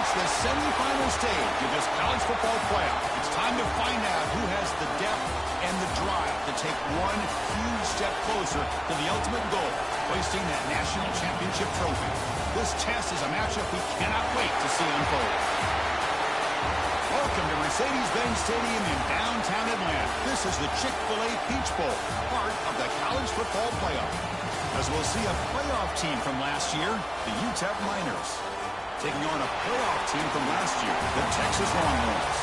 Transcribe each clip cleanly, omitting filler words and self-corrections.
approach the semifinal stage of this college football playoff. It's time to find out who has the depth and the drive to take one huge step closer to the ultimate goal, hoisting that national championship trophy. This test is a matchup we cannot wait to see unfold. Welcome to Mercedes-Benz Stadium in downtown Atlanta. This is the Chick-fil-A Peach Bowl, part of the college football playoff. As we'll see a playoff team from last year, the Utep Miners, taking on a playoff team from last year, the Texas Longhorns.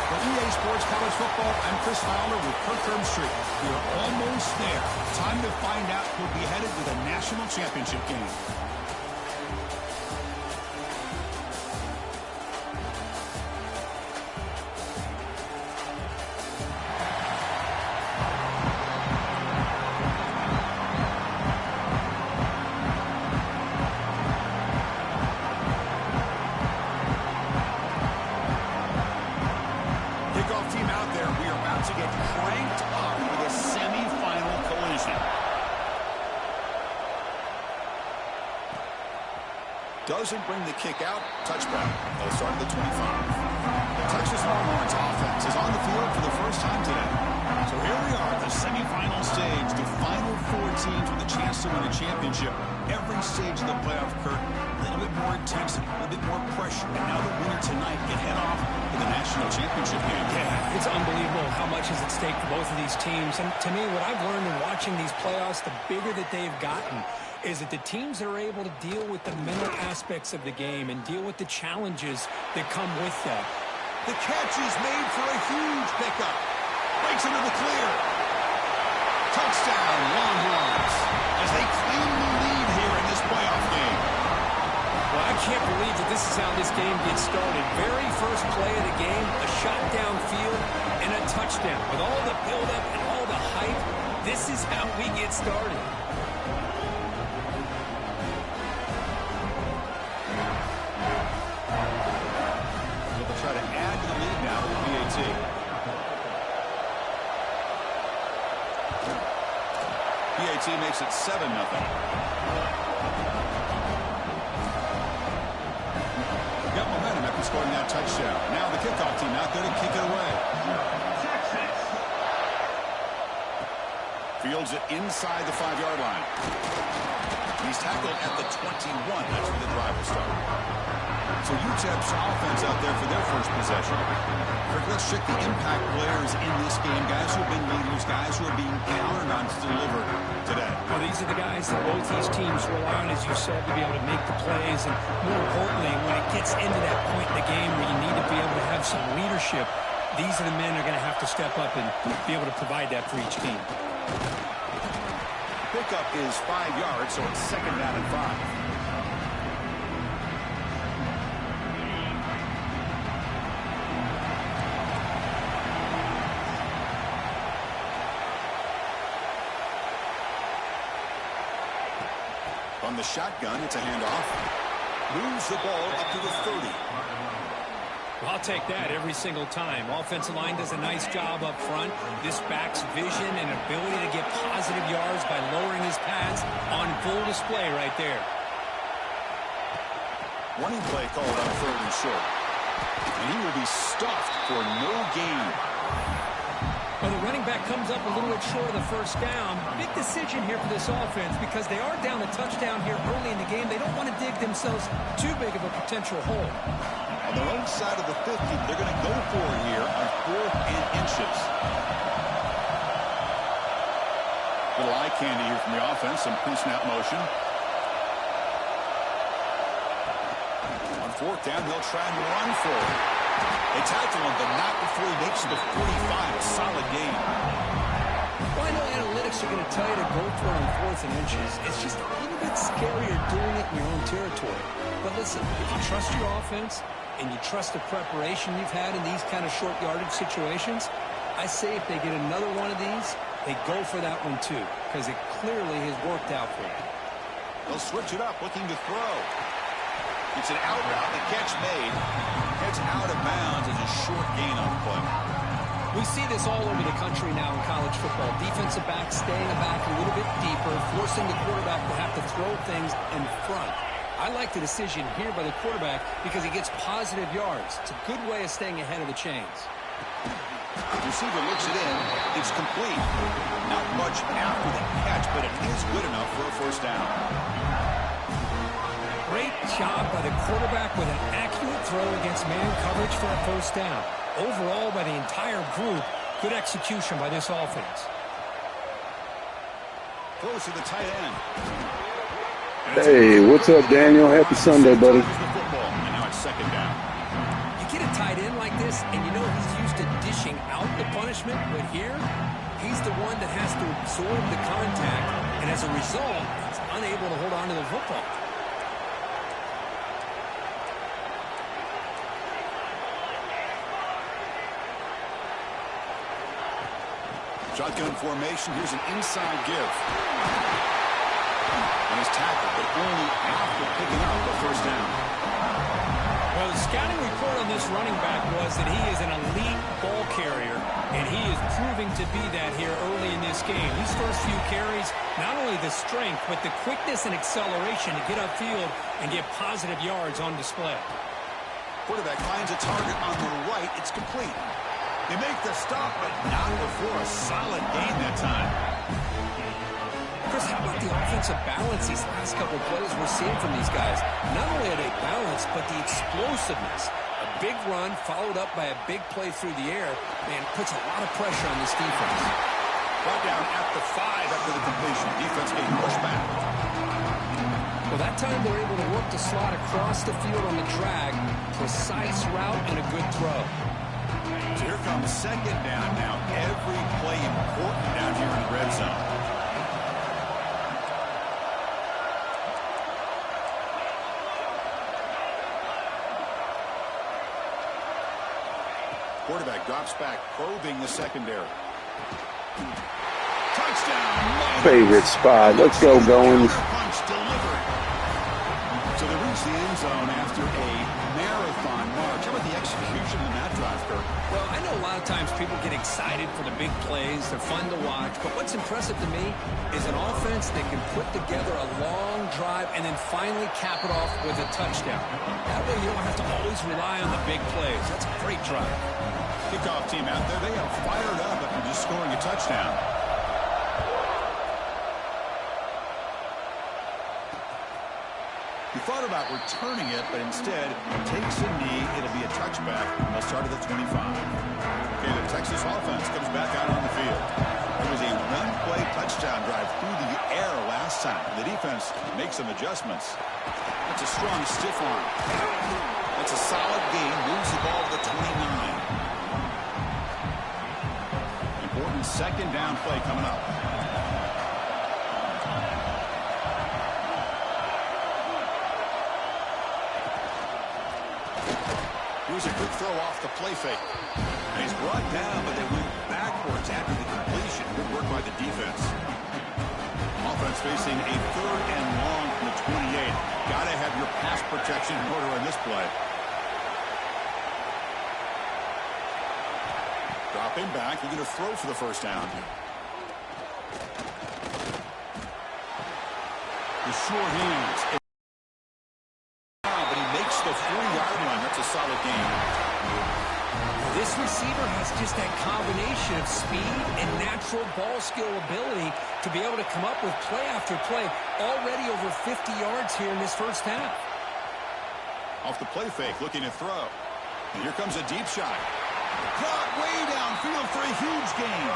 For EA Sports College Football, I'm Chris Fowler with Kirk Herbstreit. We're almost there. Time to find out who'll be headed to the national championship game. Doesn't bring the kick out. Touchback. They'll start at the 25. Texas Longhorns offense is on the field for the first time today. So here we are, the semifinal stage, the final four teams with a chance to win a championship. Every stage of the playoff, Kurt, a little bit more intensity, a little bit more pressure. And now the winner tonight can head off to the national championship game. Yeah, it's unbelievable how much is at stake for both of these teams. And to me, what I've learned in watching these playoffs, the bigger that they've gotten, is that the teams that are able to deal with the mental aspects of the game and deal with the challenges that come with that. The catch is made for a huge pickup. Breaks into the clear. Touchdown, Longhorns, as they claim the lead here in this playoff game. Well, I can't believe that this is how this game gets started. Very first play of the game, a shot downfield and a touchdown. With all the buildup and all the hype, this is how we get started. Try to add to the lead now with the PAT. PAT makes it 7-0. Got momentum after scoring that touchdown. Now the kickoff team out there to kick it away. Fields it inside the 5-yard line. He's tackled at the 21. That's where the drive will start. So Utep's offense out there for their first possession. Kirk, let's check the impact players in this game. Guys who have been leaders, guys who are being counted on to deliver today. Well, these are the guys that both these teams rely on, as you said, to be able to make the plays. And more importantly, when it gets into that point in the game where you need to be able to have some leadership, these are the men who are going to have to step up and be able to provide that for each team. Pickup is 5 yards, so it's 2nd down and 5. On the shotgun, it's a handoff. Moves the ball up to the 30. Well, I'll take that every single time. Offensive line does a nice job up front. This back's vision and ability to get positive yards by lowering his pads on full display right there. Running play called on 3rd and short. And he will be stuffed for no gain. Well, the running back comes up a little bit short of the first down. Big decision here for this offense because they are down a touchdown here early in the game. They don't want to dig themselves too big of a potential hole. On their own side of the 50, they're going to go for it here on 4th and inches. Little eye candy here from the offense, some pre-snap motion. On 4th down, they'll try and run for it. They tackle him, but not before he makes the 45. A solid gain. Well, I know analytics are going to tell you to go for it on 4th and inches. It's just a little bit scarier doing it in your own territory. But listen, if you trust your offense and you trust the preparation you've had in these kind of short yardage situations, I say if they get another one of these, they go for that one too, because it clearly has worked out for them. They'll switch it up, looking to throw. It's an out route, the catch made. Heads out of bounds as a short gain on the play. We see this all over the country now in college football. Defensive backs staying back a little bit deeper, forcing the quarterback to have to throw things in front. I like the decision here by the quarterback because he gets positive yards. It's a good way of staying ahead of the chains. The receiver looks it in. It's complete. Not much after the catch, but it is good enough for a first down. Great job by the quarterback with an accurate throw against man coverage for a first down. Overall, by the entire group, good execution by this offense. Close to the tight end. Hey, what's up, Daniel? Happy Sunday, buddy. And now it's second down. You get a tight end like this, and you know he's used to dishing out the punishment, but here, he's the one that has to absorb the contact, and as a result, he's unable to hold on to the football. Shotgun formation. Here's an inside give. And he's tackled, but only after picking up the first down. Well, the scouting report on this running back was that he is an elite ball carrier, and he is proving to be that here early in this game. These first few carries, not only the strength, but the quickness and acceleration to get upfield and get positive yards on display. Quarterback finds a target on the right. It's complete. They make the stop, but not before a solid gain that time. Chris, how about the offensive balance these last couple of plays we're seeing from these guys? Not only are they balanced, but the explosiveness. A big run followed up by a big play through the air, man, puts a lot of pressure on this defense. Brought down at the 5 after the completion. Defense getting pushed back. Well, that time they're able to work the slot across the field on the drag. Precise route and a good throw. So here comes second down now. Every play important down here in the red zone. Quarterback drops back, probing the secondary. Touchdown! Favorite spot. Let's go, Goins. Punch delivered. So they reach the end zone after a marathon march. How about the execution in that drive, Kirk? Well, I know a lot of times people get excited for the big plays. They're fun to watch. But what's impressive to me is an offense that can put together a long drive and then finally cap it off with a touchdown. That way you don't have to always rely on the big plays. That's a great drive. Kickoff team out there, they are fired up after just scoring a touchdown. He thought about returning it, but instead takes a knee. It'll be a touchback, and they'll start at the 25. Okay, the Texas offense comes back out on the field. It was a one-play touchdown drive through the air last time. The defense makes some adjustments. That's a strong stiff arm. That's a solid gain. Moves the ball to the 29. Important second down play coming up. Here's a quick throw off the play fake. And he's brought down, but they went backwards after the completion. Good work by the defense. Offense facing a 3rd and long from the 28. Got to have your pass protection in order on this play. Dropping back, looking to throw for the first down. The short hands. But he makes the 4-yard line. That's a solid gain. This receiver has just that combination of speed and natural ball skill ability to be able to come up with play after play. Already over 50 yards here in this first half. Off the play fake, looking to throw. And here comes a deep shot. Caught way downfield for a huge gain.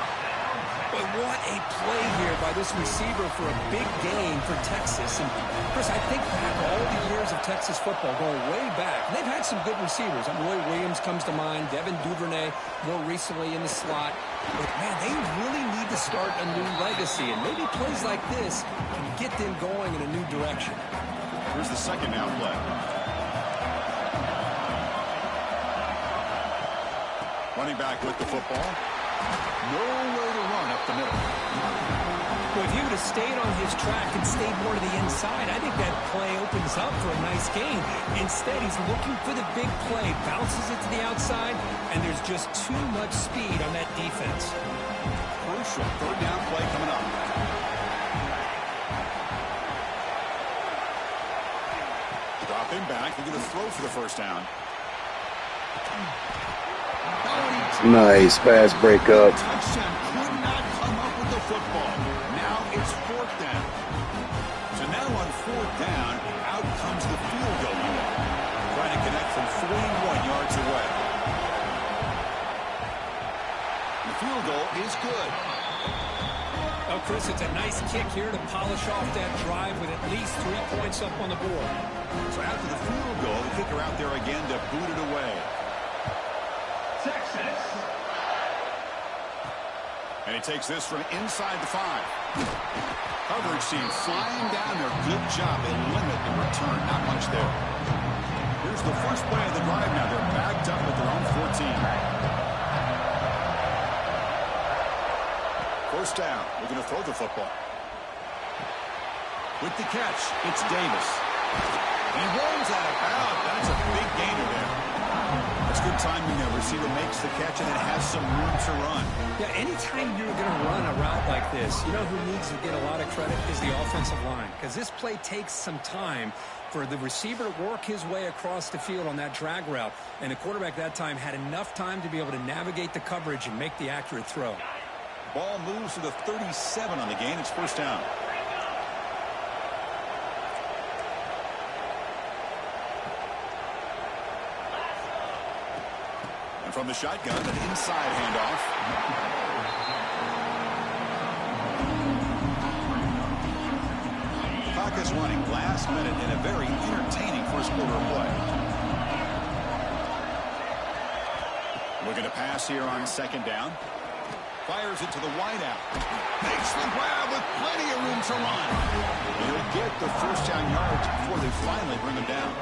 But what a play here by this receiver for a big gain for Texas. And, Chris, I think back all the years of Texas football going way back. They've had some good receivers. Roy Williams comes to mind, Devin Duvernay more recently in the slot. But, man, they really need to start a new legacy. And maybe plays like this can get them going in a new direction. Here's the second down play. Running back with the football. No way to run up the middle. Well, if he would have stayed on his track and stayed more to the inside, I think that play opens up for a nice gain. Instead, he's looking for the big play, bounces it to the outside, and there's just too much speed on that defense. Crucial 3rd down play coming up. him back. They're going to throw for the first down. Nice pass breakup. Touchdown could not come up with the football. Now it's fourth down. So now on fourth down, out comes the field goal unit. Trying to connect from 41 yards away. The field goal is good. Oh, Chris, it's a nice kick here to polish off that drive with at least 3 points up on the board. So after the field goal, the kicker out there again to boot it away. Texas. And he takes this from inside the 5. Coverage team flying down there. Good job. They limit the return. Not much there. Here's the first play of the drive now. They're backed up at their own 14. First down. We're going to throw the football. With the catch, it's Davis. He rolls out of bounds. That's a big gainer there. That's good timing there. Receiver makes the catch and it has some room to run. Yeah, anytime you're going to run a route like this, you know who needs to get a lot of credit is the offensive line. Because this play takes some time for the receiver to work his way across the field on that drag route. And the quarterback that time had enough time to be able to navigate the coverage and make the accurate throw. Ball moves to the 37 on the gain. It's first down. And from the shotgun, an inside handoff. Clock is running last minute in a very entertaining first quarter of play. Looking to pass here on second down. Fires it to the wideout. Makes the grab with plenty of room to run. He'll get the first down yards before they finally bring him down.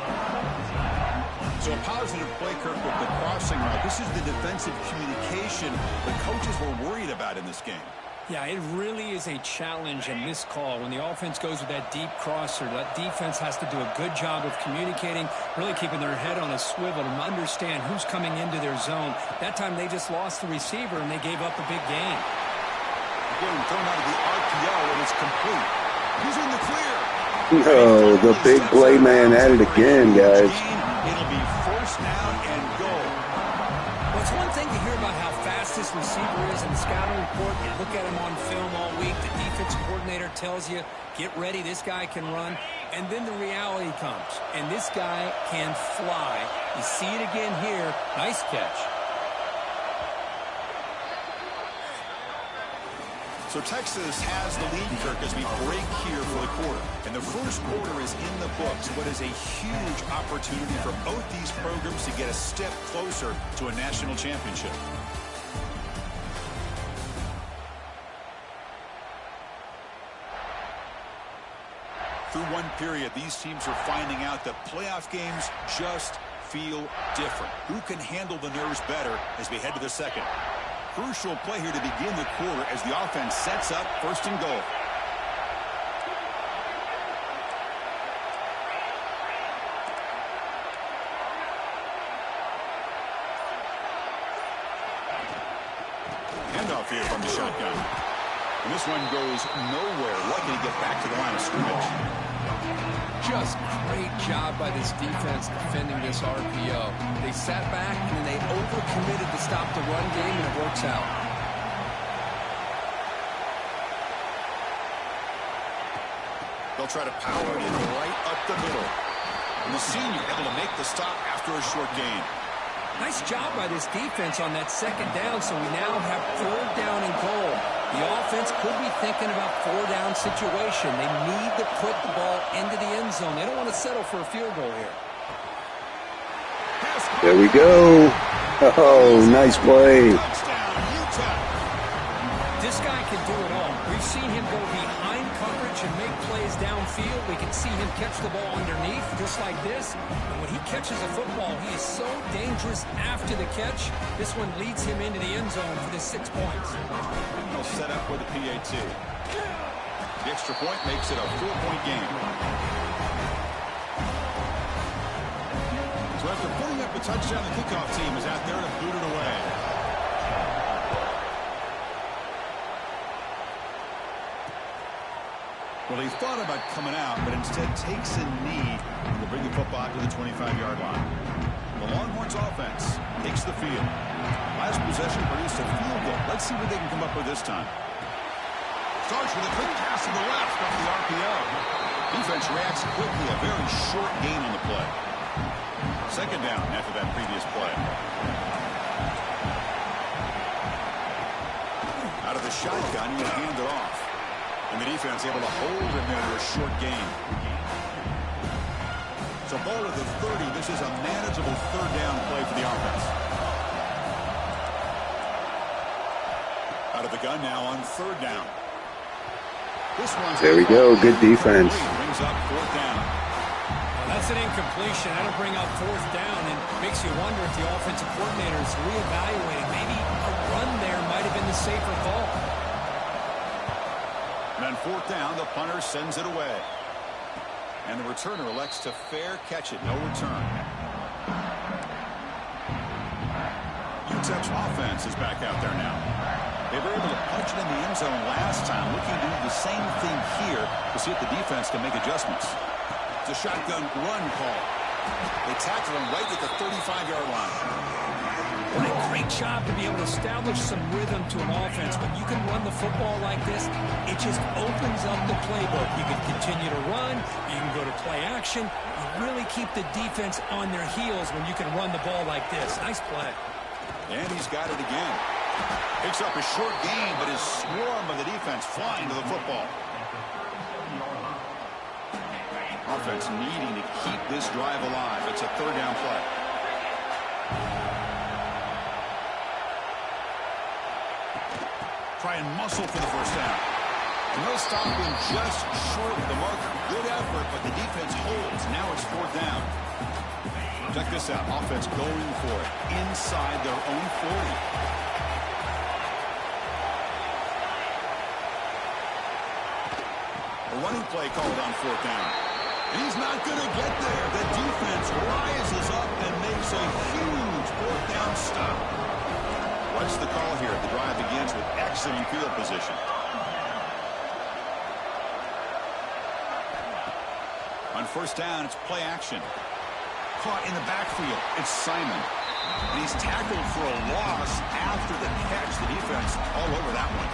So a positive play, Kirk, with the crossing route. This is the defensive communication the coaches were worried about in this game. Yeah, it really is a challenge in this call. When the offense goes with that deep crosser, that defense has to do a good job of communicating, really keeping their head on a swivel and understand who's coming into their zone. That time they just lost the receiver and they gave up a big gain. Again, thrown out of the RPO and it's complete. He's in the clear. Oh, the big play man at it again, guys. It'll be first down and goal. Well, it's one thing to hear about how fast this receiver is in the scouting report. You look at him on film all week. The defense coordinator tells you, get ready, this guy can run. And then the reality comes, and this guy can fly. You see it again here. Nice catch. So Texas has the lead, Kirk, as we break here for the quarter. And the first quarter is in the books. What is a huge opportunity for both these programs to get a step closer to a national championship. Through one period, these teams are finding out that playoff games just feel different. Who can handle the nerves better as we head to the second? Crucial play here to begin the quarter as the offense sets up first and goal. Handoff here from the shotgun. And this one goes nowhere. Lucky to get back to the line of scrimmage. Just great job by this defense defending this RPO. They sat back and then they overcommitted to stop the run game, and it works out. They'll try to power it in right up the middle. And the senior able to make the stop after a short gain. Nice job by this defense on that second down, so we now have third down and goal. The offense could be thinking about four-down situation. They need to put the ball into the end zone. They don't want to settle for a field goal here. There we go. Oh, nice play. Touchdown, Utep. This guy can do it all. We've seen him go behind coverage and make plays downfield. We can see him catch the ball underneath, just like this. And when he catches a football, he is so dangerous after the catch. This one leads him into the end zone for the 6 points. He'll set up with a PAT. The extra point makes it a 4-point game. So after putting up a touchdown, the kickoff team is out there to boot it away. Well, he thought about coming out, but instead takes a knee to bring the football to the 25-yard line. The Longhorns offense takes the field. Last possession produced a field goal. Let's see what they can come up with this time. Starts with a quick pass to the left off the RPO. Defense reacts quickly. A very short gain on the play. Second down after that previous play. Out of the shotgun, he'll hand it off. And the defense able to hold him there to a short gain. So ball at the 30. This is a manageable third down play for the offense. Out of the gun now on third down. This one's there we go. Good defense. Brings up fourth down. Well, that's an incompletion. That'll bring up fourth down and makes you wonder if the offensive coordinator is reevaluating. Maybe a run there might have been the safer call. And on fourth down, the punter sends it away. And the returner elects to fair catch it. No return. Utep's offense is back out there now. They were able to punch it in the end zone last time. Looking to do the same thing here to see if the defense can make adjustments. It's a shotgun run call. They tackle him right at the 35-yard line. What a great job to be able to establish some rhythm to an offense. When you can run the football like this, it just opens up the playbook. You can continue to run. You can go to play action. You really keep the defense on their heels when you can run the ball like this. Nice play. And he's got it again. Picks up a short gain, but his swarm of the defense flying to the football. Offense needing to keep this drive alive. It's a third down play. Try and muscle for the first down. And they'll stop him just short of the marker. Good effort, but the defense holds. Now it's fourth down. Check this out. Offense going for it inside their own 40. A running play called on fourth down. He's not going to get there. The defense rises up and makes a huge fourth down stop. What's the call here? The drive begins with excellent field position. On first down, it's play action. Caught in the backfield. It's Simon. And he's tackled for a loss after the catch. The defense all over that one.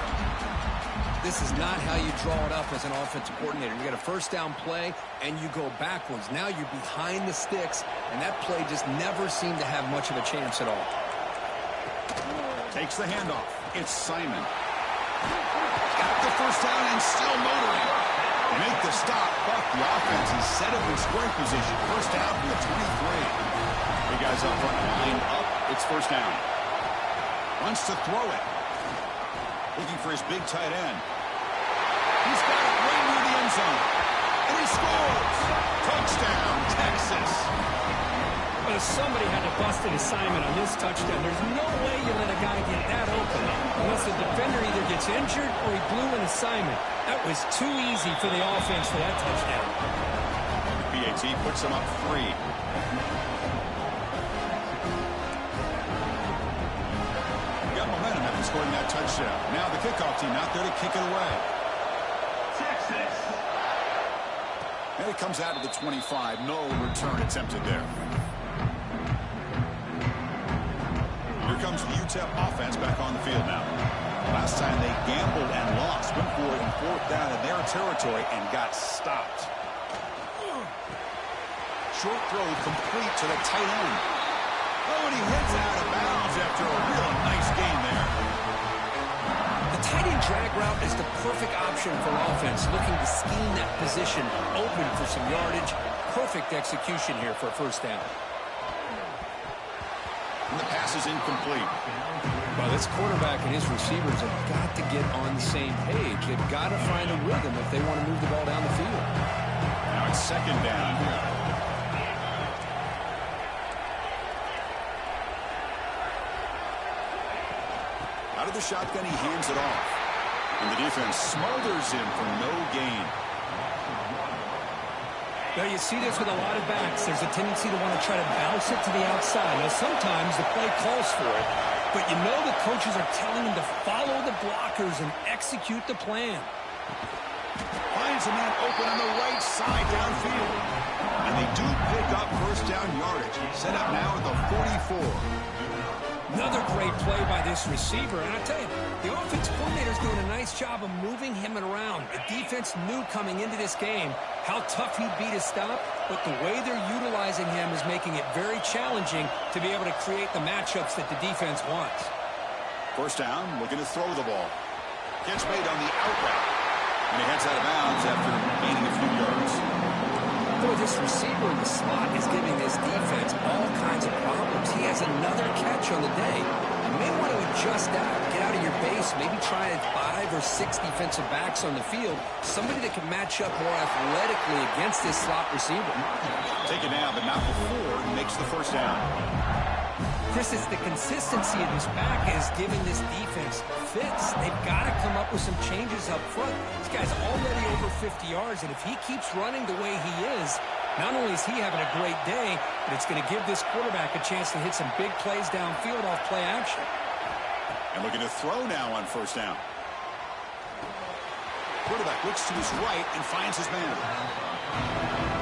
This is not how you draw it up as an offensive coordinator. You get a first down play, and you go backwards. Now you're behind the sticks, and that play just never seemed to have much of a chance at all. Takes the handoff. It's Simon. Got the first down and still motoring. They make the stop, but the offense is set up in scoring position. First down from the 23. Big guys up front, line up. It's first down. Wants to throw it. Looking for his big tight end. He's got it right near the end zone. And he scores. Touchdown, Texas. But if somebody had to bust an assignment on this touchdown, there's no way you let a guy get that open unless the defender either gets injured or he blew an assignment. That was too easy for the offense for that touchdown. PAT puts him up 3. Got momentum after scoring that touchdown. Now the kickoff team out there to kick it away. Texas. And it comes out of the 25. No return attempted there. Here comes the Utep offense back on the field now. Last time they gambled and lost. Went for it in fourth down in their territory and got stopped. Short throw complete to the tight end. Oh, and he heads out of bounds after a real nice gain there. The tight end drag route is the perfect option for offense looking to scheme that position open for some yardage. Perfect execution here for a first down. And the pass is incomplete. Well, this quarterback and his receivers have got to get on the same page. They've got to find a rhythm if they want to move the ball down the field. Now it's second down here. Out of the shotgun, he hands it off. And the defense smothers him for no gain. Now, you see this with a lot of backs. There's a tendency to want to try to bounce it to the outside. Now, sometimes the play calls for it, but you know the coaches are telling them to follow the blockers and execute the plan. Finds finds a man open on the right side downfield. And they do pick up first down yardage. Set up now at the 44. Another great play by this receiver. And I tell you, the offense coordinator's doing a nice job of moving him around. The defense knew coming into this game how tough he'd be to stop, but the way they're utilizing him is making it very challenging to be able to create the matchups that the defense wants. First down, looking to throw the ball. Catch made on the out route. And he heads out of bounds after gaining a few yards. Boy, this receiver in the slot is giving this defense all kinds of problems. He has another catch on the day. You may want to adjust out, get out of your base, maybe try 5 or 6 defensive backs on the field, somebody that can match up more athletically against this slot receiver. Take it now, but not before he makes the first down. Chris, it's the consistency of this back is giving this defense fits. They've got to come up with some changes up front. This guy's already over 50 yards, and if he keeps running the way he is, not only is he having a great day, but it's going to give this quarterback a chance to hit some big plays downfield off play action. And looking to throw now on first down. Quarterback looks to his right and finds his man.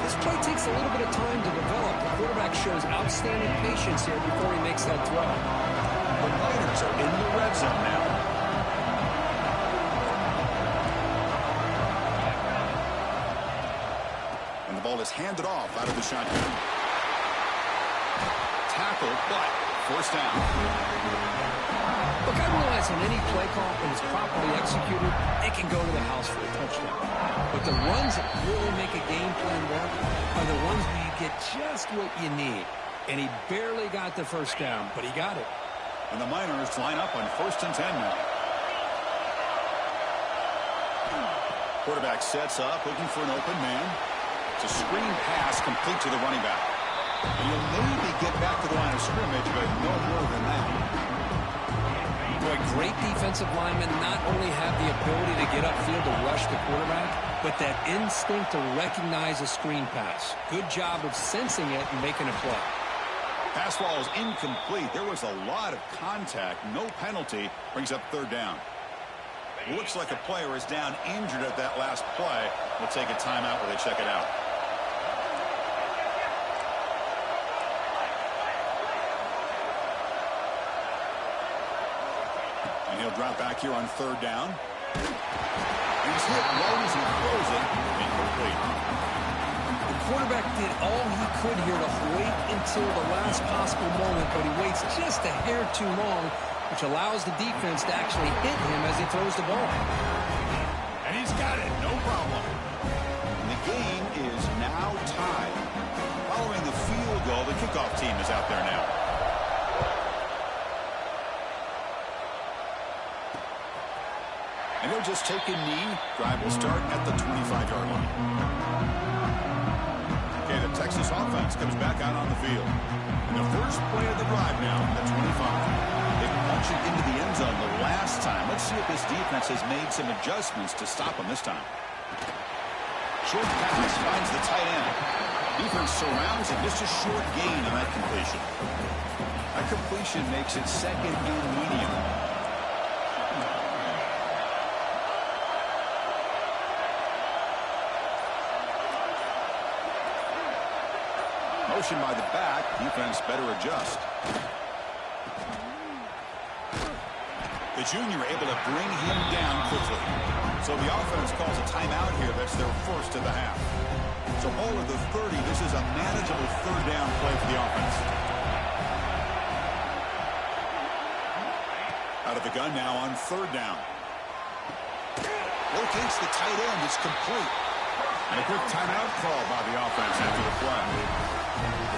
This play takes a little bit of time to develop. The quarterback shows outstanding patience here before he makes that throw. The Niners are in the red zone now. And the ball is handed off out of the shotgun. Tackled, but first down. Look, I realize on any play call, when it's properly executed, it can go to the house for a touchdown. But the runs that really make a game plan work are the ones where you get just what you need. And he barely got the first down, but he got it. And the Miners line up on 1st and 10 now. Quarterback sets up, looking for an open man. It's a screen pass complete to the running back. And he'll maybe get back to the line of scrimmage, but no more than that. Boy, great defensive linemen not only have the ability to get upfield to rush the quarterback, but that instinct to recognize a screen pass. Good job of sensing it and making a play. Pass ball is incomplete. There was a lot of contact. No penalty. Brings up 3rd down. Looks like a player is down injured at that last play. We'll take a timeout while they check it out. And he'll drop back here on 3rd down. He's hit low as he throws it. Incomplete. The quarterback did all he could here to wait until the last possible moment, but he waits just a hair too long, which allows the defense to actually hit him as he throws the ball. And he's got it. No problem. And the game is now tied. Following the field goal, the kickoff team is out there now. And he'll just take a knee. Drive will start at the 25-yard line. Okay, the Texas offense comes back out on the field. And the first play of the drive now, the 25. They punch it into the end zone the last time. Let's see if this defense has made some adjustments to stop them this time. Short pass finds the tight end. Defense surrounds it. Just a short gain on that completion. That completion makes it 2nd and medium. Motion by the back. Defense better adjust. The junior able to bring him down quickly. So the offense calls a timeout here. That's their first of the half. So ball at the 30. This is a manageable 3rd down play for the offense. Out of the gun now on 3rd down. Locates the tight end. It's complete. And a quick timeout call by the offense after the play.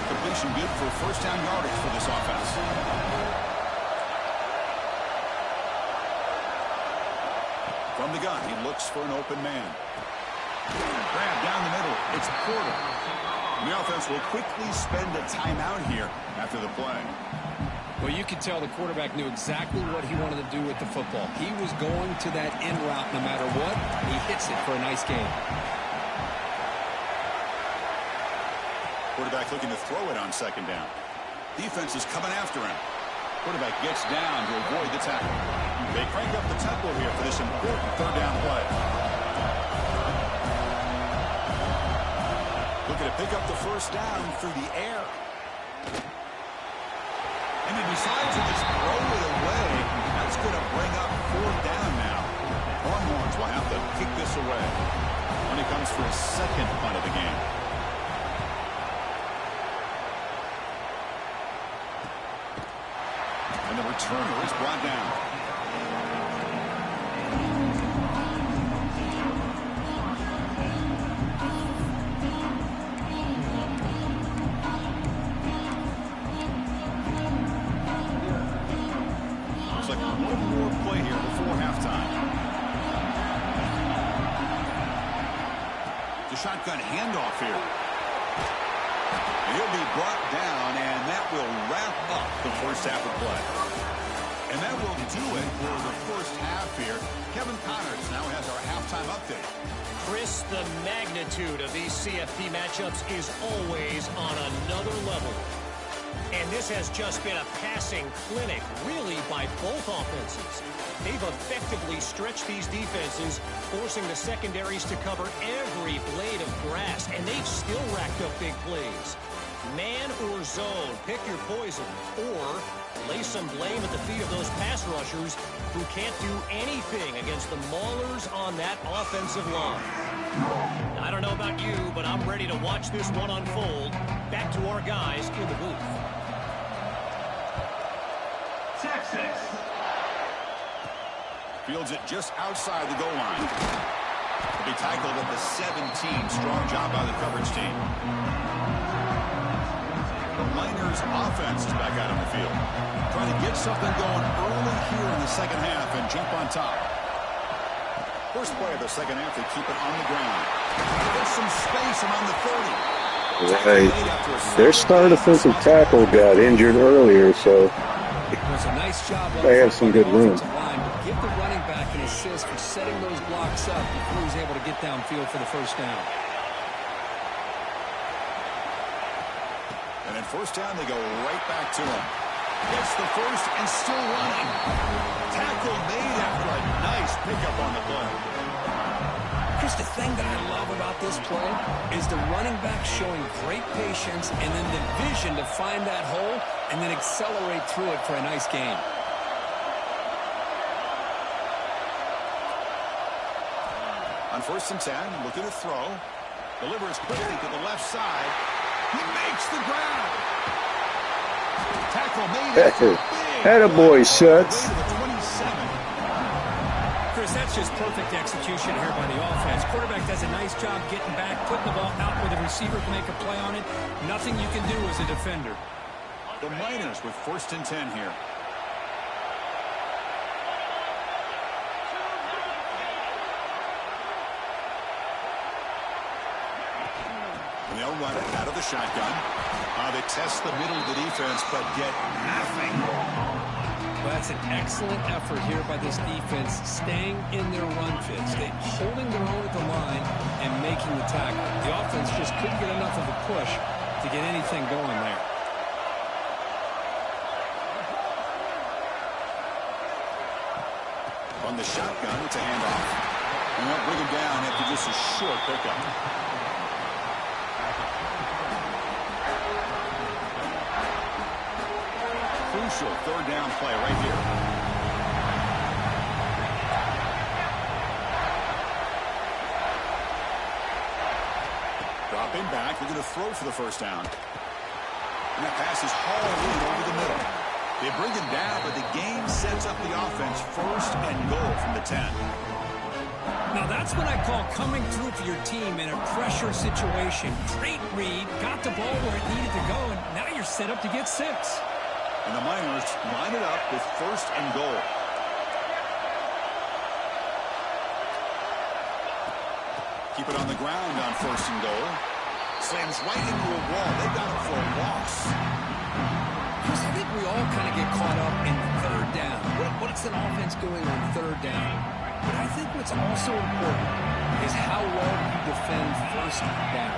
Completion good for 1st down yardage for this offense. From the gun, he looks for an open man. Grab down the middle. It's Porter. And the offense will quickly spend a timeout here after the play. Well, you could tell the quarterback knew exactly what he wanted to do with the football. He was going to that in route no matter what. He hits it for a nice gain. Quarterback looking to throw it on 2nd down. Defense is coming after him. Quarterback gets down to avoid the tackle. They crank up the tempo here for this important 3rd down play. Looking to pick up the first down through the air. And he decides to just throw it away. That's going to bring up 4th down now. Longhorns will have to kick this away when he comes for his second punt of the game. And the returner is brought down. Looks like one more play here before halftime. The shotgun handoff here. He'll be brought down, and that will wrap up the first half of play. And that will do it for the first half here. Kevin Connors now has our halftime update. Chris, the magnitude of these CFP matchups is always on another level. And this has just been a passing clinic, really, by both offenses. They've effectively stretched these defenses, forcing the secondaries to cover every blade of grass, and they've still racked up big plays. Man or zone, pick your poison, or lay some blame at the feet of those pass rushers who can't do anything against the maulers on that offensive line. I don't know about you, but I'm ready to watch this one unfold. Back to our guys in the booth. Texas. Fields it just outside the goal line. He'll be tackled at the 17. Strong job by the coverage team. The Miners offense is back out on the field. Trying to get something going early here in the second half and jump on top. First play of the second half, they keep it on the ground. Get some space around the 30. Right. Their star defensive tackle got injured earlier, so a nice job they have some good room. Line, but give the running back an assist for setting those blocks up before he's able to get downfield for the first down. And at first down, they go right back to him. Gets the first and still running. Tackle made after a nice pickup on the play. Chris, the thing that I love about this play is the running back showing great patience and then the vision to find that hole and then accelerate through it for a nice gain. On 1st and 10, looking to throw. Delivers quickly to the left side. He makes the grab. Tackle made. Attaboy, Shuts. Chris, that's just perfect execution here by the offense. Quarterback does a nice job getting back, putting the ball out where the receiver can make a play on it. Nothing you can do as a defender. The Miners with 1st and 10 here. And they'll run it out of the shotgun. They test the middle of the defense, but get nothing. Well, that's an excellent effort here by this defense, staying in their run fits. They're holding their own at the line and making the tackle. The offense just couldn't get enough of a push to get anything going there. On the shotgun, it's a handoff. And they'll bring him down after just a short pickup. Crucial 3rd down play right here. Drop him back. They're going to throw for the first down. And that pass is hauled in over the middle. They bring him down, but the game sets up the offense 1st and goal from the 10. Now that's what I call coming through for your team in a pressure situation. Great read, got the ball where it needed to go, and now you're set up to get 6. And the Miners line it up with 1st and goal. Keep it on the ground on 1st and goal. Slams right into a wall. They got it for a loss. Chris, I think we all kind of get caught up in 3rd down. What's an offense doing on 3rd down? But I think what's also important is how well you defend 1st down.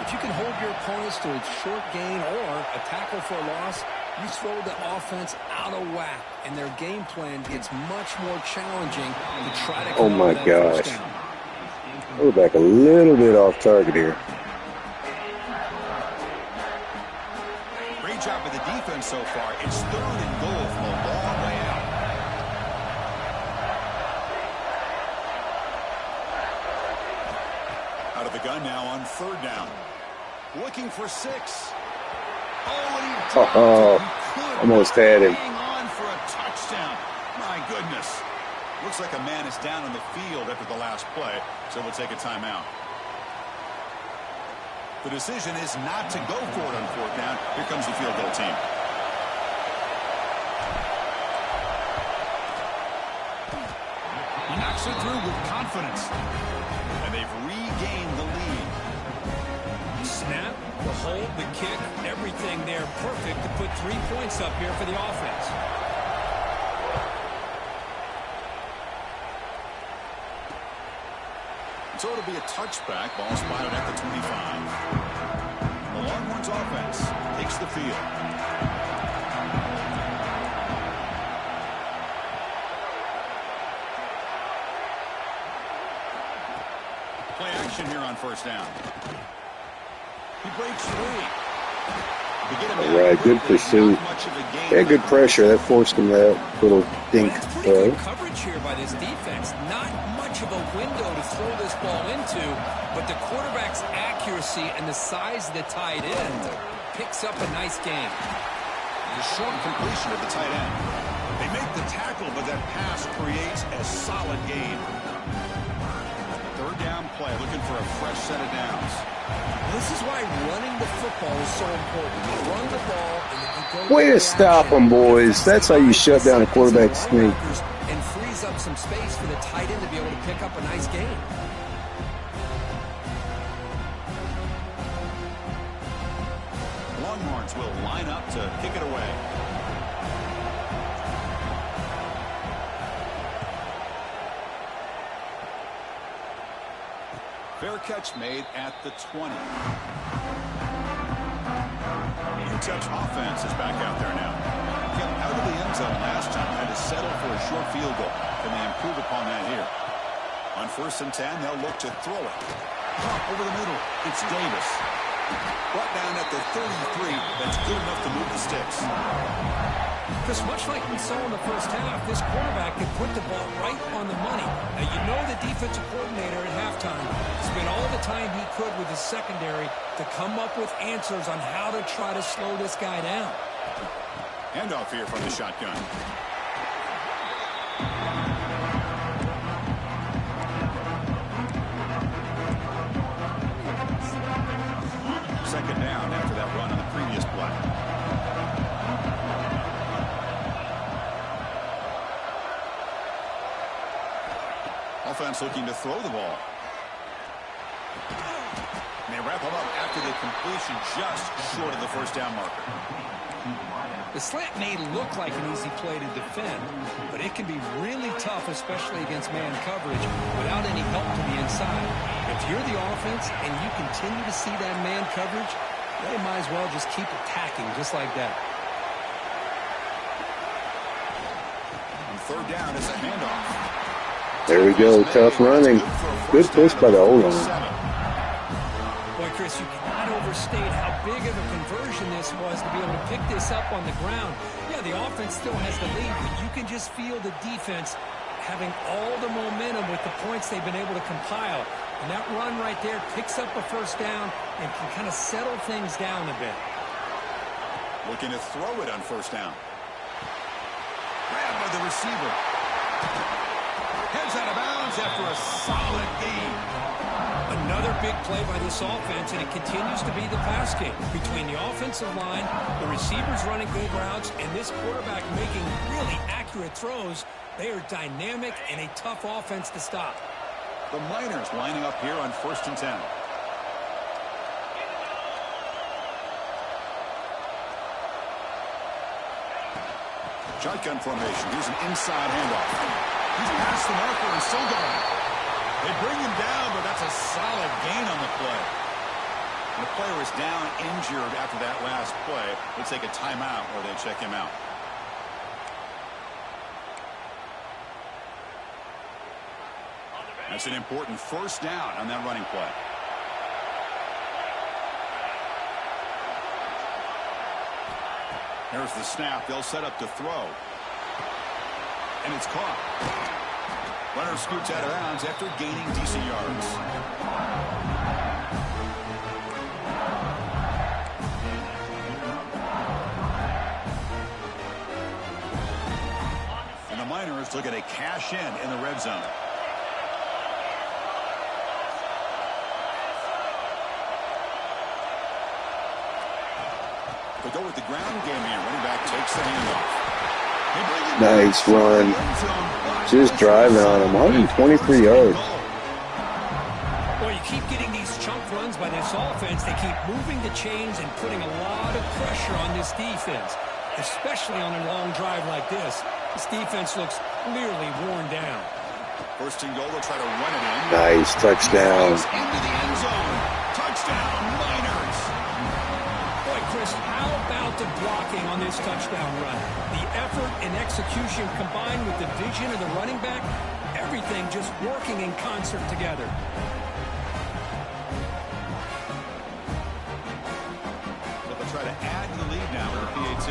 If you can hold your opponents to a short gain or a tackle for a loss, you throw the offense out of whack, and their game plan gets much more challenging to try to Oh my gosh. We're back a little bit off target here. Great job by the defense so far. It's 3rd and goal from a long way out. Out of the gun now on 3rd down. Looking for 6. Oh, and he dropped it. He could almost had him. hang on for a touchdown. My goodness. Looks like a man is down on the field after the last play, so we'll take a timeout. The decision is not to go for it on 4th down. Here comes the field goal team. He knocks it through with confidence. And they've regained the lead. Snap, the hold, the kick, everything there perfect to put 3 points up here for the offense. So it'll be a touchback. Ball spotted at the 25. The Longhorns offense takes the field. Play action here on 1st down. He breaks free. All right, good pursuit. Had good pressure. That forced him that little dink. Well, pretty good coverage here by this defense. Not much of a window to throw this ball into, but the quarterback's accuracy and the size of the tight end picks up a nice gain. The short completion of the tight end. They make the tackle, but that pass creates a solid gain. 3rd down play, looking for a fresh set of downs. This is why running the football is so important. You run the ball and then you go. Way to stop them, boys. That's how you shut down a quarterback sneak. And frees up some space for the tight end to be able to pick up a nice gain. Longhorns will line up to kick it away. Fair catch made at the 20. Utep's offense is back out there now. Came out of the end zone last time, had to settle for a short field goal. Can they improve upon that here? On 1st and 10, they'll look to throw it. Pump over the middle. It's Davis. Brought down at the 33. That's good enough to move the sticks. Because much like we saw in the 1st half, this quarterback can put the ball right on the money. Now, you know the defensive coordinator at halftime spent all the time he could with his secondary to come up with answers on how to try to slow this guy down. Handoff here from the shotgun. Second down after that run on the previous play. Offense looking to throw the ball. And they wrap him up after the completion just short of the 1st down marker. The slant may look like an easy play to defend, but it can be really tough, especially against man coverage, without any help to the inside. If you're the offense and you continue to see that man coverage, they might as well just keep attacking just like that. On 3rd down is a handoff. There we go. Tough running. Good push by the O-line. Boy, Chris, you cannot overstate how big of a conversion this was to be able to pick this up on the ground. Yeah, the offense still has the lead, but you can just feel the defense having all the momentum with the points they've been able to compile. And that run right there picks up a 1st down and can kind of settle things down a bit. Looking to throw it on 1st down. Grabbed by the receiver. Heads out of bounds after a solid gain. Another big play by this offense, and it continues to be the pass game between the offensive line, the receivers running good routes, and this quarterback making really accurate throws. They are dynamic and a tough offense to stop. The Miners lining up here on 1st and 10. Shotgun formation. Here's an inside handoff. He's past the marker and still going. They bring him down, but that's a solid gain on the play. And the player is down injured after that last play. They'll take a timeout or they check him out. That's an important 1st down on that running play. Here's the snap. They'll set up to throw. And it's caught. Runner scoots out of bounds after gaining decent yards. And the Miners looking to cash in the red zone. They go with the ground game here. Running back takes the handoff. Nice run. Just driving on him. 123 yards. Well, you keep getting these chunk runs by this offense. They keep moving the chains and putting a lot of pressure on this defense, especially on a long drive like this. This defense looks clearly worn down. First and goal, they'll try to run it in. Nice touchdown. Into the end zone. Touchdown, Miners. Boy, Chris, how about the blocking on this touchdown run? The effort and execution combined with the vision of the running back, everything just working in concert together. So they'll try to add to the lead now with the PAT.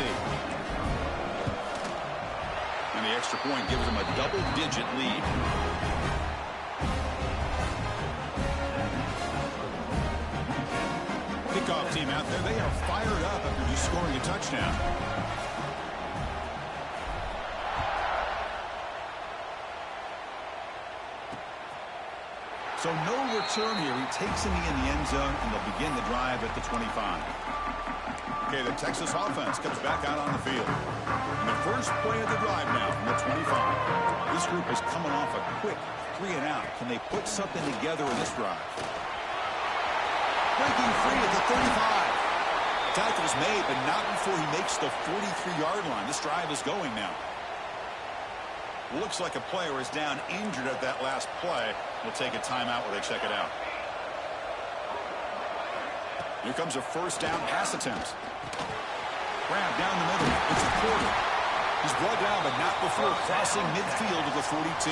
And the extra point gives them a double-digit lead. Kickoff team out there, they are fired up after just scoring a touchdown. So no return here. He takes him in the end zone, and they'll begin the drive at the 25. Okay, the Texas offense comes back out on the field. And the first play of the drive now from the 25. This group is coming off a quick 3-and-out. Can they put something together in this drive? Breaking free at the 35. Tackle's made, but not before he makes the 43-yard line. This drive is going now. Looks like a player is down injured at that last play. We'll take a timeout while they check it out. Here comes a first down pass attempt. Grab down the middle. It's a quarter. He's brought down, but not before crossing midfield to the 42.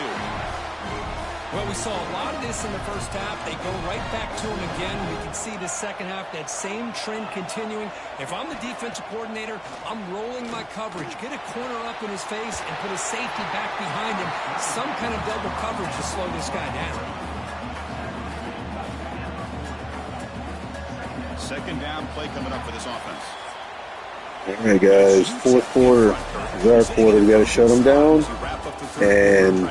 Well, we saw a lot of this in the first half. They go right back to him again. We can see the second half, that same trend continuing. If I'm the defensive coordinator, I'm rolling my coverage. Get a corner up in his face and put a safety back behind him. Some kind of double coverage to slow this guy down. Second down play coming up for this offense. All right, guys. Fourth quarter is our quarter. We got to shut them down. And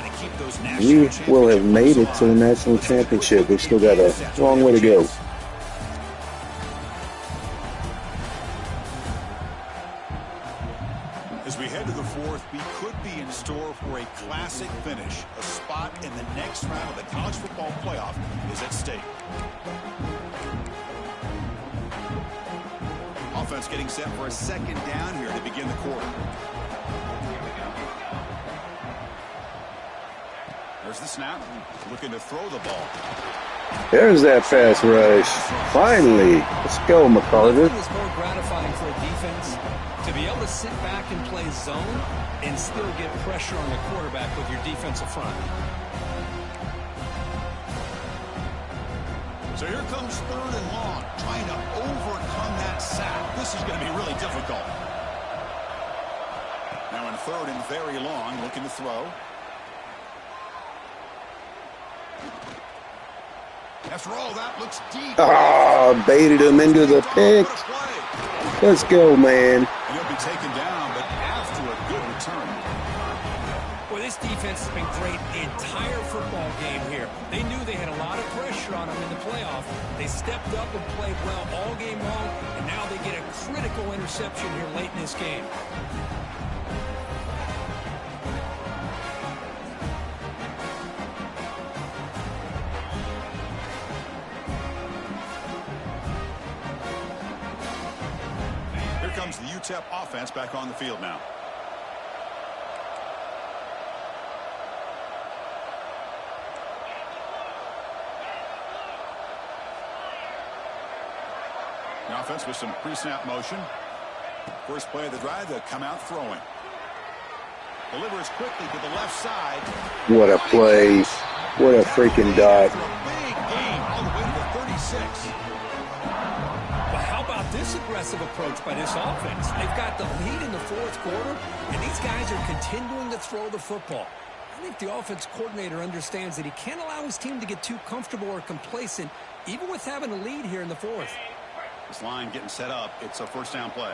we will have made it to the national championship. We've still got a long way to go. As we head to the fourth, we could be in store for a classic finish. A spot in the next round of the college football playoff is at stake. Offense getting set for a second down here to begin the quarter. There's the snap. Looking to throw the ball. There's that fast rush. Finally. Let's go, McCarter. Nothing is more gratifying for a defense to be able to sit back and play zone and still get pressure on the quarterback with your defensive front. So here comes third and long, trying to overcome that sack. This is going to be really difficult. Now in third and very long, looking to throw. After all, that looks deep. Baited him into the pick. Let's go, man. And he'll be taken down, but after a good return. Well, this defense has been great the entire football game here. They knew they had a lot of pressure on them in the playoff. They stepped up and played well all game long, and now they get a critical interception here late in this game. Here comes the Utep offense back on the field now. The offense with some pre-snap motion. First play of the drive, they'll come out throwing. Delivers quickly to the left side. What a play. What a freaking dot. Big game all the way to the 36. Well, how about about this aggressive approach by this offense? They've got the lead in the fourth quarter, and these guys are continuing to throw the football. I think the offense coordinator understands that he can't allow his team to get too comfortable or complacent, even with having a lead here in the fourth. This line getting set up. It's a first down play.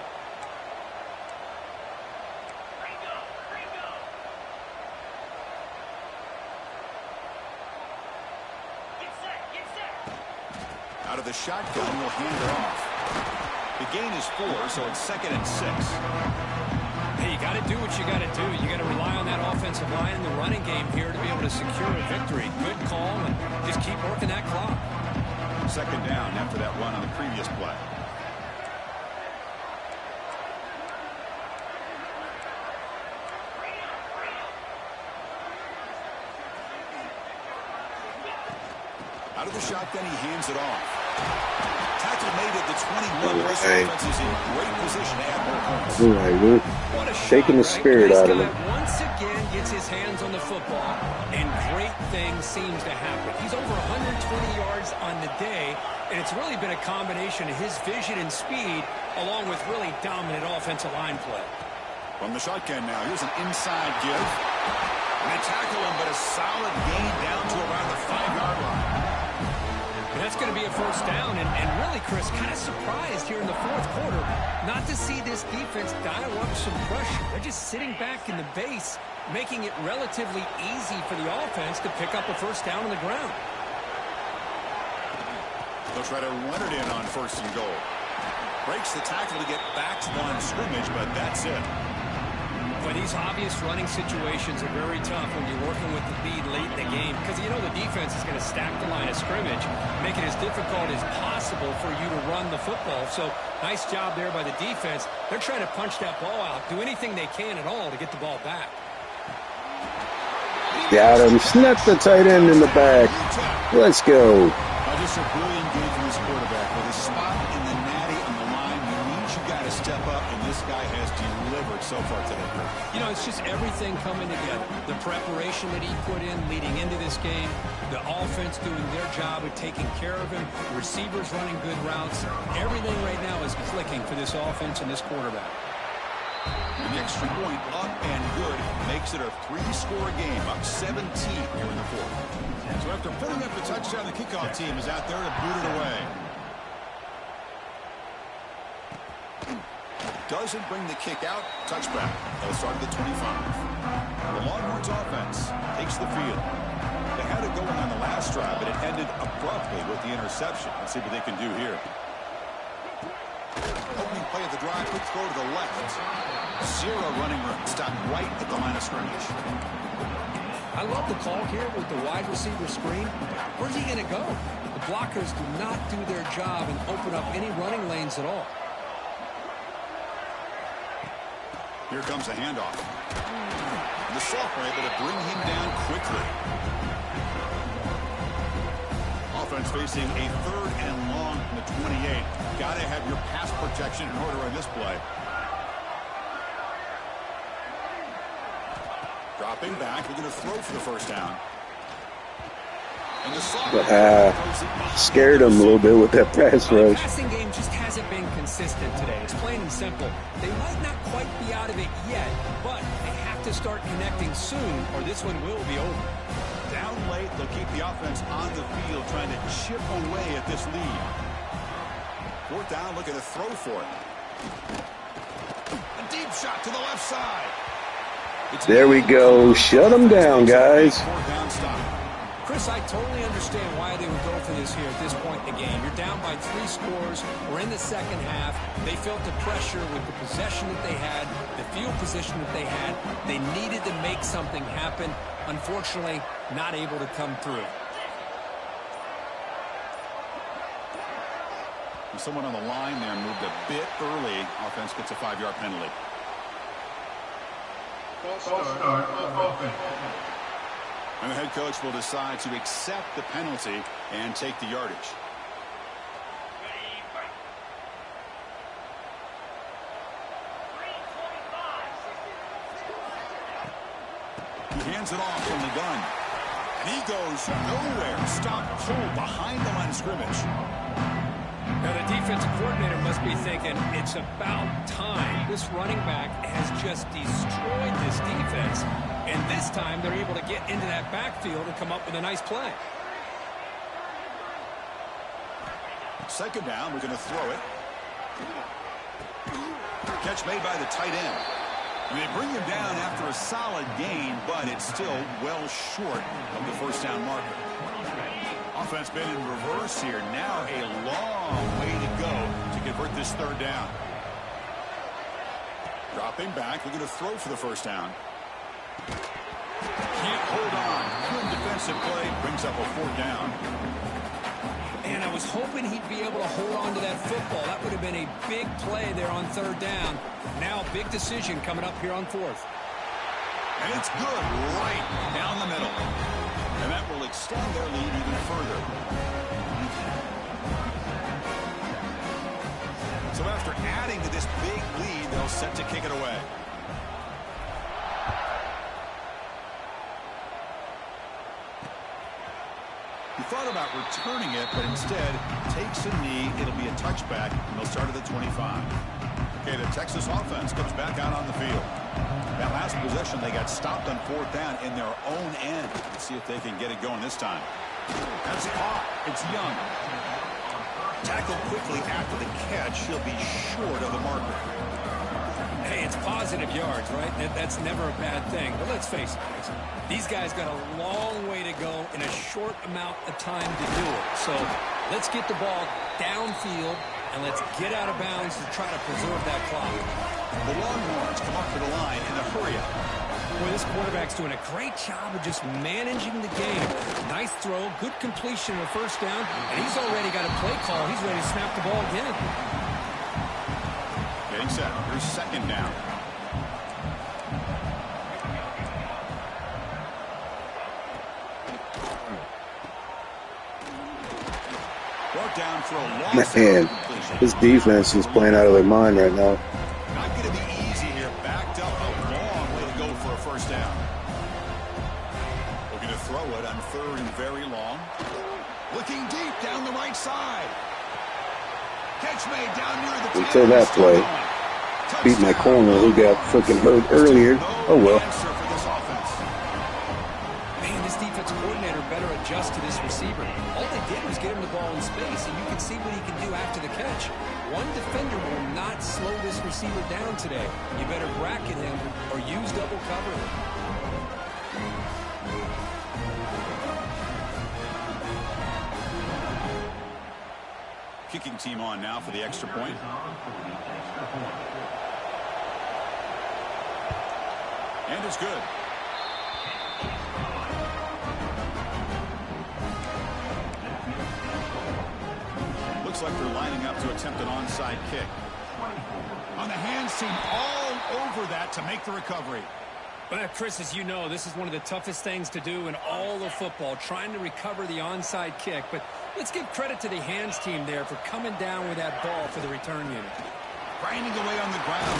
Out of the shotgun, will hand it off. The gain is 4, so it's 2nd and 6. Hey, you got to do what you got to do. You got to rely on that offensive line in the running game here to be able to secure a victory. Good call, and just keep working that clock. 2nd down after that run on the previous play. Out of the shotgun, he hands it off. Tackle made at the 21. This offense is in great position to add more points. What a shaking the spirit out of him. Once again gets his hands on the football, and great things seems to happen. He's over 120 yards on the day, and it's really been a combination of his vision and speed, along with really dominant offensive line play. From the shotgun now, here's an inside give. And they tackle him, but a solid gain down to around the 5-yard line. And that's going to be a first down, and really, Chris, kind of surprised here in the fourth quarter not to see this defense dial up some pressure. They're just sitting back in the base, making it relatively easy for the offense to pick up a first down on the ground. They'll try to run it in on 1st and goal. Breaks the tackle to get back to the line of scrimmage, but that's it. But these obvious running situations are very tough when you're working with the lead late in the game, because you know the defense is going to stack the line of scrimmage, make it as difficult as possible for you to run the football. So nice job there by the defense. They're trying to punch that ball out, do anything they can at all to get the ball back. Got him. Snap the tight end in the back. Let's go. Just a brilliant game from this quarterback. With a spot in the natty on the line, you need you got to step up, and this guy has delivered so far today. You know, it's just everything coming together. The preparation that he put in leading into this game, the offense doing their job of taking care of him, the receivers running good routes. Everything right now is clicking for this offense and this quarterback. An extra point up and good makes it a 3-score game, up 17 here in the fourth. So after putting up the touchdown, the kickoff team is out there to boot it away. Doesn't bring the kick out. Touchback. They'll start at the 25. The Longhorns offense takes the field. They had it going on the last drive, but it ended abruptly with the interception. Let's see what they can do here. Opening play of the drive, quick throw to the left. 0 running room. Stopped right at the line of scrimmage. I love the call here with the wide receiver screen. Where's he going to go? The blockers do not do their job and open up any running lanes at all. Here comes a handoff. And the sophomore able to bring him down quickly. Offense facing a 3rd and long from the 28. Got to have your pass protection in order in this play. Dropping back, we're going to throw for the first down. And the scared him a little bit with that pass rush. The passing game just hasn't been consistent today. It's plain and simple. They might not quite be out of it yet, but they have to start connecting soon, or this one will be over. Down late, they'll keep the offense on the field, trying to chip away at this lead. 4th down, looking to throw for it. A deep shot to the left side. There we go. Shut them down, guys. Chris, I totally understand why they would go for this here at this point in the game. You're down by 3 scores. We're in the second half. They felt the pressure with the possession that they had, the field position that they had. They needed to make something happen. Unfortunately, not able to come through. Someone on the line there moved a bit early. Offense gets a 5-yard penalty. And the head coach will decide to accept the penalty and take the yardage. He hands it off from the gun. And he goes nowhere. Stop pull behind the line of scrimmage. Now the defense defensive coordinator must be thinking, it's about time. This running back has just destroyed this defense, and this time they're able to get into that backfield and come up with a nice play. Second down, we're going to throw it. Catch made by the tight end. And they bring him down after a solid gain, but it's still well short of the first down marker. Offense been in reverse here. Now a long way to go to convert this third down. Dropping back, we're going to throw for the first down. Can't hold on. Good defensive play. Brings up a fourth down. And I was hoping he'd be able to hold on to that football. That would have been a big play there on third down. Now a big decision coming up here on fourth. And it's good right down the middle. And that will extend their lead even further. So after adding to this big lead, they'll set to kick it away. He thought about returning it, but instead takes a knee. It'll be a touchback, and they'll start at the 25. Okay, the Texas offense comes back out on the field. That last possession, they got stopped on fourth down in their own end. Let's see if they can get it going this time. That's caught. It's Young. Tackled quickly after the catch. He'll be short of the marker. Hey, it's positive yards, right? That's never a bad thing. But let's face it, guys. These guys got a long way to go in a short amount of time to do it. So let's get the ball downfield, and let's get out of bounds to try to preserve that clock. The Longhorns come up to the line in a hurry-up. Boy, this quarterback's doing a great job of just managing the game. Nice throw, good completion of first down, and he's already got a play call. He's ready to snap the ball again. Getting set. Here's second down. Brought down for a loss. Man, this defense is playing out of their mind right now. Not going to be easy here. Backed up a long way to go for a first down. Looking to throw it on third and very long. Looking deep down the right side. Catch made down near the 10. Until that play, beat my corner who got freaking hurt earlier. Oh well. Man, this defensive coordinator better adjust to this receiver. All they did was get him the ball in space, and you can see what he can do after the catch. One defender will not slow this receiver down today. You better bracket him or use double cover. Kicking team on now for the extra point. And it's good. Looks like they're lining up to attempt an onside kick. On the hands team all over that to make the recovery. Well, Chris, as you know, this is one of the toughest things to do in all of football, trying to recover the onside kick. But let's give credit to the hands team there for coming down with that ball for the return unit. Grinding away on the ground.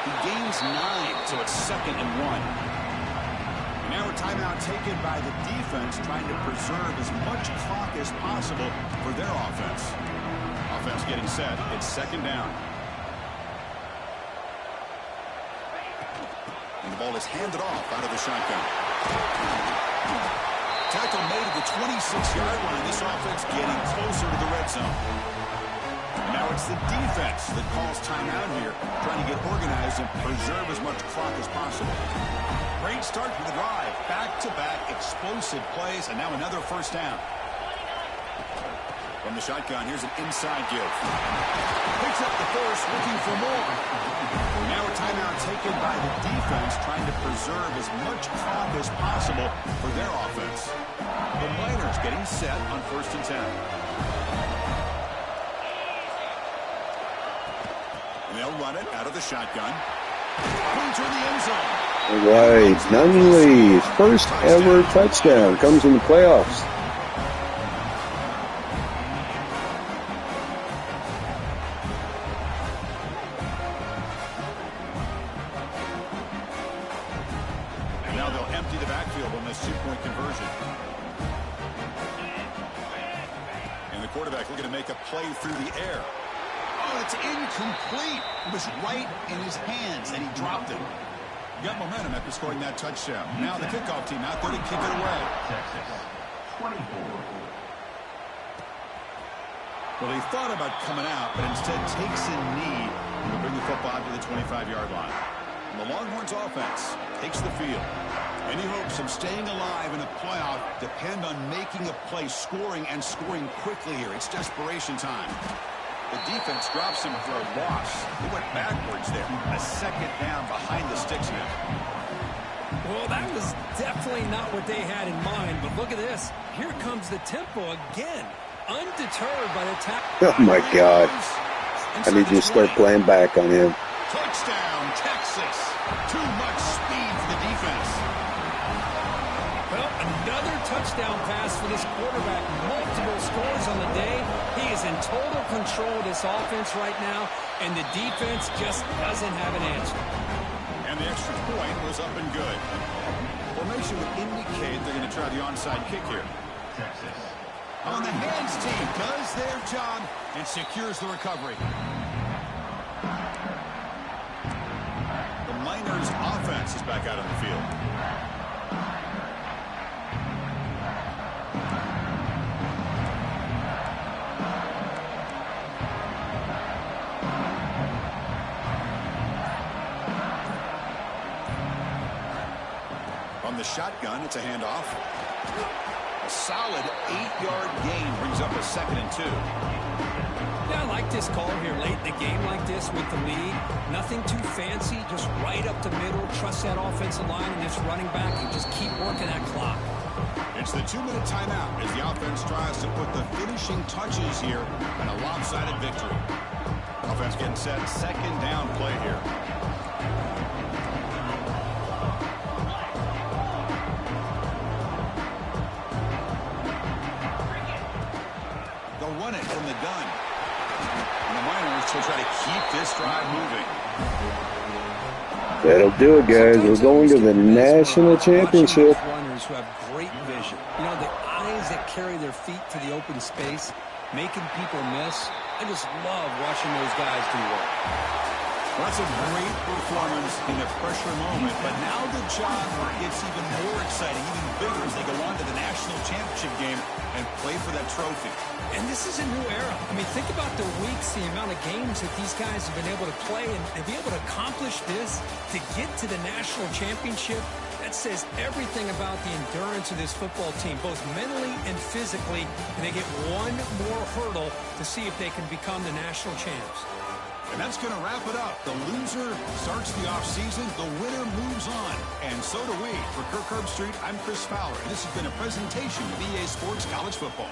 He gains 9, so it's 2nd and 1. And now a timeout taken by the defense, trying to preserve as much clock as possible for their offense. Offense getting set. It's 2nd down. And the ball is handed off out of the shotgun. Tackle made at the 26-yard line. This offense getting closer to the red zone. And now it's the defense that calls timeout here, trying to get organized and preserve as much clock as possible. Great start for the drive. Back-to-back explosive plays, and now another first down. From the shotgun, here's an inside give. Picks up the first, looking for more. Now a timeout taken by the defense, trying to preserve as much clock as possible for their offense. The Miners getting set on 1st and 10. They'll run it out of the shotgun. Pointer in the end zone. All right, Nunley's first ever touchdown comes in the playoffs. And now they'll empty the backfield on this 2-point conversion. And the the quarterback looking to make a play through the air. Oh, it's incomplete. It was right in his hands, and he dropped it. Got momentum after scoring that touchdown. Now the kickoff team out there to kick it away. Well, he thought about coming out, but instead takes a knee to bring the football to the 25-yard line. And the Longhorns offense takes the field. Any hopes of staying alive in a playoff depend on making a play, scoring, and scoring quickly here. It's desperation time. The defense drops him for a loss. He went backwards there. A second down behind the sticks now. Well, that was definitely not what they had in mind, but look at this. Here comes the tempo again. Undeterred by the tackle. Oh, my God. I need you to start playing back on him. Touchdown, Texas. Too much speed for the defense. Well, another touchdown pass for this quarterback. Multiple scores on the day. He is in total control of this offense right now, and the defense just doesn't have an answer. And the extra point was up and good. Formation would indicate they're going to try the onside kick here. Texas. On the hands team does their job and secures the recovery. The Miners offense is back out on the field. On the shotgun, it's a handoff. A solid 8-yard gain brings up a 2nd and 2. Yeah, I like this call here late in the game like this with the lead. Nothing too fancy, just right up the middle. Trust that offensive line and this running back and just keep working that clock. It's the 2-minute timeout as the offense tries to put the finishing touches here on a lopsided victory. Offense getting set, 2nd down play here. Run it from the gun. And the Miners will try to keep this drive moving. That'll do it, guys. We're going to the national championship. Runners who have great vision. You know, the eyes that carry their feet to the open space, making people miss. I just love watching those guys do work. Well, that's a great performance in a pressure moment, but now the job gets even more exciting, even bigger as they go on to the national championship game and play for that trophy. And this is a new era. I mean, think about the weeks, the amount of games that these guys have been able to play, and to be able to accomplish this, to get to the national championship, that says everything about the endurance of this football team, both mentally and physically, and they get one more hurdle to see if they can become the national champs. And that's going to wrap it up. The loser starts the offseason. The winner moves on. And so do we. For Kirk Herbstreit, I'm Chris Fowler. And this has been a presentation of EA Sports College Football.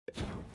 it.